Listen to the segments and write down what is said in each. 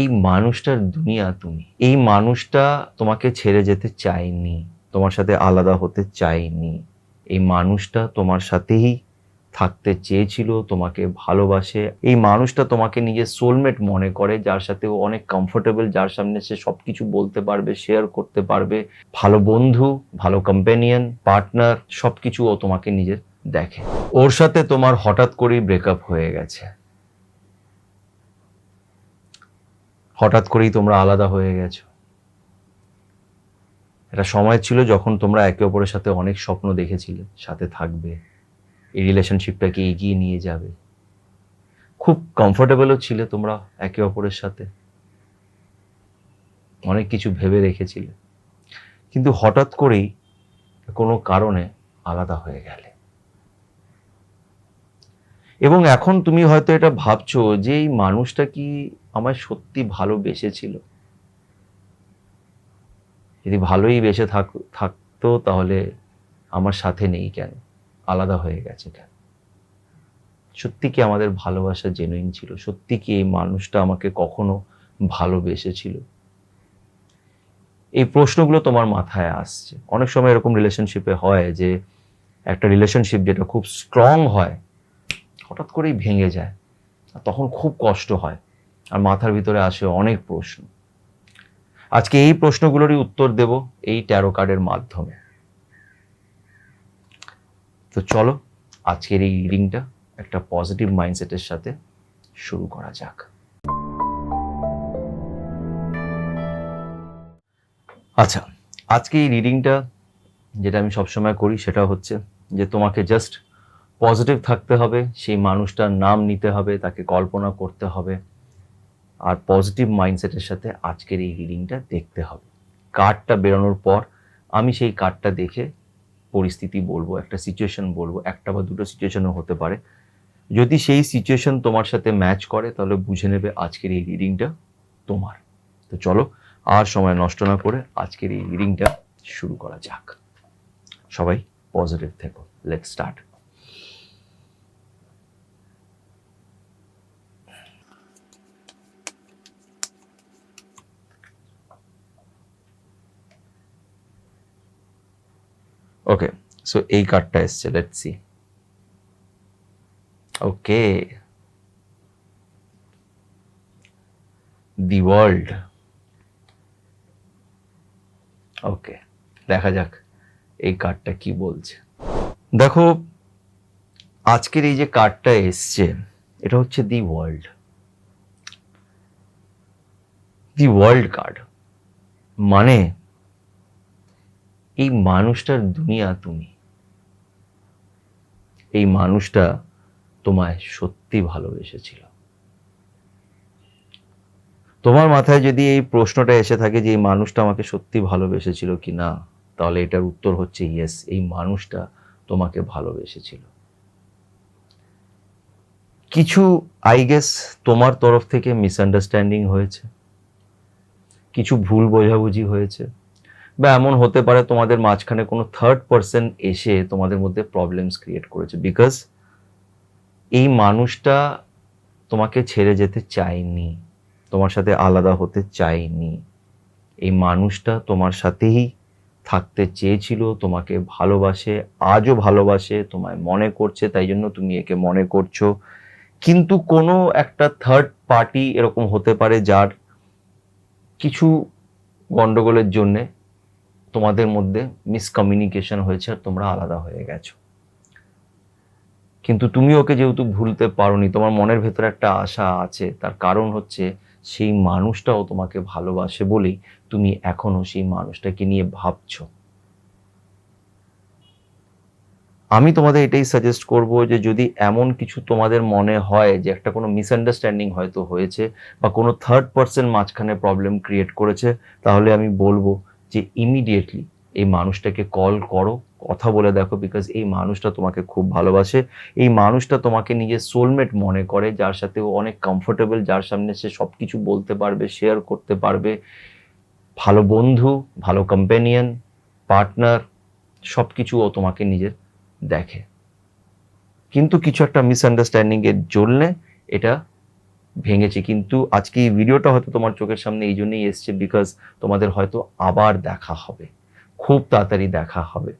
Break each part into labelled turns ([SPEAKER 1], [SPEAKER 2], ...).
[SPEAKER 1] এই মানুষটার দুনিয়া তুমি। এই মানুষটা তোমাকে ছেড়ে যেতে চায়নি, তোমার সাথে আলাদা হতে চায়নি। এই মানুষটা তোমার সাথেই থাকতে চেয়েছিল, তোমাকে ভালোবাসে। এই মানুষটা তোমাকে নিজের সোলমেট মনে করে, যার সাথে ও অনেক কমফোর্টেবল, যার সামনে সে সবকিছু বলতে পারবে, শেয়ার করতে পারবে। ভালো বন্ধু, ভালো কম্পেনিয়ন, পার্টনার, সবকিছু ও তোমাকে নিজের দেখে। ওর সাথে তোমার হঠাৎ করেই ব্রেকআপ হয়ে গেছে, হঠাৎ করেই তোমরা আলাদা হয়ে গেছো। একটা সময় ছিল যখন তোমরা একে অপরের সাথে অনেক স্বপ্ন দেখেছিলে, সাথে থাকবে, এই রিলেশনশিপটাকে এগিয়ে নিয়ে যাবে। খুব কমফোর্টেবলও ছিলে তোমরা একে অপরের সাথে, অনেক কিছু ভেবে রেখেছিলে। কিন্তু হঠাৎ করেই কোনো কারণে আলাদা হয়ে গেলে। এবং এখন তুমি হয়তো এটা ভাবছো যে এই মানুষটা কি আমায় সত্যি ভালোবেসেছিল? যদি ভালোই বেসে থাকতো তাহলে আমার সাথে নেই কেন, আলাদা হয়ে গেছে কেন? সত্যি কি আমাদের ভালোবাসা জেনুইন ছিল? সত্যি কি এই মানুষটা আমাকে কখনো ভালোবেসেছিল? এই প্রশ্নগুলো তোমার মাথায় আসছে। অনেক সময় এরকম রিলেশনশিপে হয় যে একটা রিলেশনশিপ যেটা খুব স্ট্রং হয় হঠাৎ করেই ভেঙে যায়, আর তখন খুব কষ্ট হয়, আর মাথার ভিতরে আসে অনেক প্রশ্ন। আজকে এই প্রশ্নগুলোরই উত্তর দেব এই ট্যারো কার্ডের মাধ্যমে। তো চলো আজকের এই রিডিংটা একটা পজিটিভ মাইন্ডসেটের সাথে শুরু করা যাক। আচ্ছা, আজকে এই রিডিংটা যেটা আমি সবসময় করি সেটা হচ্ছে যে তোমাকে জাস্ট পজিটিভ থাকতে হবে, সেই মানুষটার নাম নিতে হবে, তাকে কল্পনা করতে হবে, আর পজিটিভ মাইন্ডসেটের সাথে আজকের এই রিডিংটা দেখতে হবে। কার্ডটা বেরোনোর পর আমি সেই কার্ডটা দেখে পরিস্থিতি বলবো, একটা সিচুয়েশন বলবো, একটা বা দুটো সিচুয়েশনও হতে পারে। যদি সেই সিচুয়েশন তোমার সাথে ম্যাচ করে তাহলে বুঝে নেবে আজকের এই রিডিংটা তোমার। তো চলো আর সময় নষ্ট না করে আজকের এই রিডিংটা শুরু করা যাক। সবাই পজিটিভ থেকো। Let's start. ওকে, সো এই কার্ডটা এসছে, let's see. Okay, the world. Okay, দেখা যাক এই কার্ডটা কি বলছে। দেখো, আজকের এই যে কার্ডটা এসছে এটা হচ্ছে the world. The world card মানে এই মানুষটার দুনিয়া তুমি। এই মানুষটা তোমায় সত্যি ভালোবেসেছিল। তোমার মাথায় যদি এই প্রশ্নটা এসে থাকে যে এই মানুষটা আমাকে সত্যি ভালোবেসেছিল কি না, তাহলে এটার উত্তর হচ্ছে ইয়েস, এই মানুষটা তোমাকে ভালোবেসেছিল। কিছু আই গেস তোমার তরফ থেকে মিসআন্ডারস্ট্যান্ডিং হয়েছে, কিছু ভুল বোঝাবুঝি হয়েছে, বা এমন হতে পারে তোমাদের মাঝখানে কোনো থার্ড পার্সন এসে তোমাদের মধ্যে প্রবলেমস ক্রিয়েট করেছে। বিকজ এই মানুষটা তোমাকে ছেড়ে যেতে চায়নি, তোমার সাথে আলাদা হতে চায়নি। এই মানুষটা তোমার সাথেই থাকতে চেয়েছিল, তোমাকে ভালোবাসে, আজও ভালোবাসে, তোমায় মনে করছে, তাই জন্য তুমি একে মনে করছো। কিন্তু কোনো একটা থার্ড পার্টি এরকম হতে পারে যার কিছু গন্ডগোলের জন্যে তোমাদের মধ্যে মিসকমিউনিকেশন হয়েছে আর তোমরা আলাদা হয়ে গেছো। কিন্তু তুমি ওকে যেহেতু ভুলতে পারোনি, তোমার মনের ভেতরে একটা আশা আছে, তার কারণ হচ্ছে সেই মানুষটাও তোমাকে ভালোবাসে বলেই তুমি এখনো সেই মানুষটাকে নিয়ে ভাবছো। আমি তোমাদের এটাই সাজেস্ট করব যে যদি এমন কিছু তোমাদের মনে হয় যে একটা কোনো মিসআন্ডারস্ট্যান্ডিং হয়তো হয়েছে বা কোনো থার্ড পার্সন মাঝখানে প্রবলেম ক্রিয়েট করেছে, তাহলে আমি বলবো যে ইমিডিয়েটলি এই মানুষটাকে কল করো, কথা বলে দেখো। বিকজ এই মানুষটা তোমাকে খুব ভালোবাসে, এই মানুষটা তোমাকে নিজের সোলমেট মনে করে, যার সাথে ও অনেক কমফোর্টেবল, যার সামনে সে সব কিছু বলতে পারবে, শেয়ার করতে পারবে। ভালো বন্ধু, ভালো কম্পেনিয়ন, পার্টনার, সব কিছু ও তোমাকে নিজের দেখে। কিন্তু কিছু একটা মিসআন্ডারস্ট্যান্ডিং এর জন্য এটা ভেঙেছে, কিন্তু আজকে এই ভিডিওটা হয়তো তোমার চোখের সামনে এই জন্যই এসছে বিকজ তোমাদের হয়তো আবার দেখা হবে, খুব তাড়াতাড়ি দেখা হবে।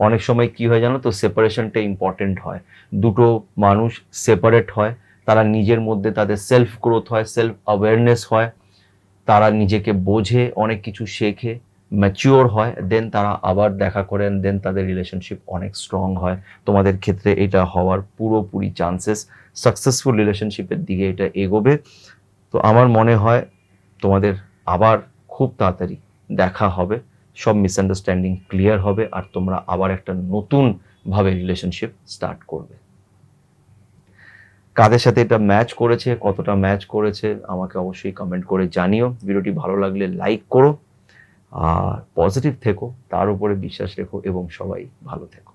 [SPEAKER 1] অনেক সময় কি হয় জানো তো, সেপারেশনটা ইম্পর্টেন্ট হয়। দুটো মানুষ সেপারেট হয়, তারা নিজের মধ্যে তাদের সেলফ গ্রোথ হয়, সেলফ অ্যাওয়ারনেস হয়, তারা নিজেকে বোঝে, অনেক কিছু শেখে, ম্যাচিওর হয়, দেন তারা আবার দেখা করেন, দেন তাদের রিলেশনশিপ অনেক স্ট্রং হয়। তোমাদের ক্ষেত্রে এটা হওয়ার পুরোপুরি চান্সেস, সাকসেসফুল রিলেশনশিপের দিকে এটা এগোবে। তো আমার মনে হয় তোমাদের আবার খুব তাড়াতাড়ি দেখা হবে, সব মিসআন্ডারস্ট্যান্ডিং ক্লিয়ার হবে, আর তোমরা আবার একটা নতুন ভাবে রিলেশনশিপ স্টার্ট করবে। কাদের সাথে এটা ম্যাচ করেছে, কতটা ম্যাচ করেছে, আমাকে অবশ্যই কমেন্ট করে জানিও। ভিডিওটি ভালো লাগলে লাইক করো, আর পজিটিভ থেকো, তার উপরে বিশ্বাস রেখো, এবং সবাই ভালো থেকো।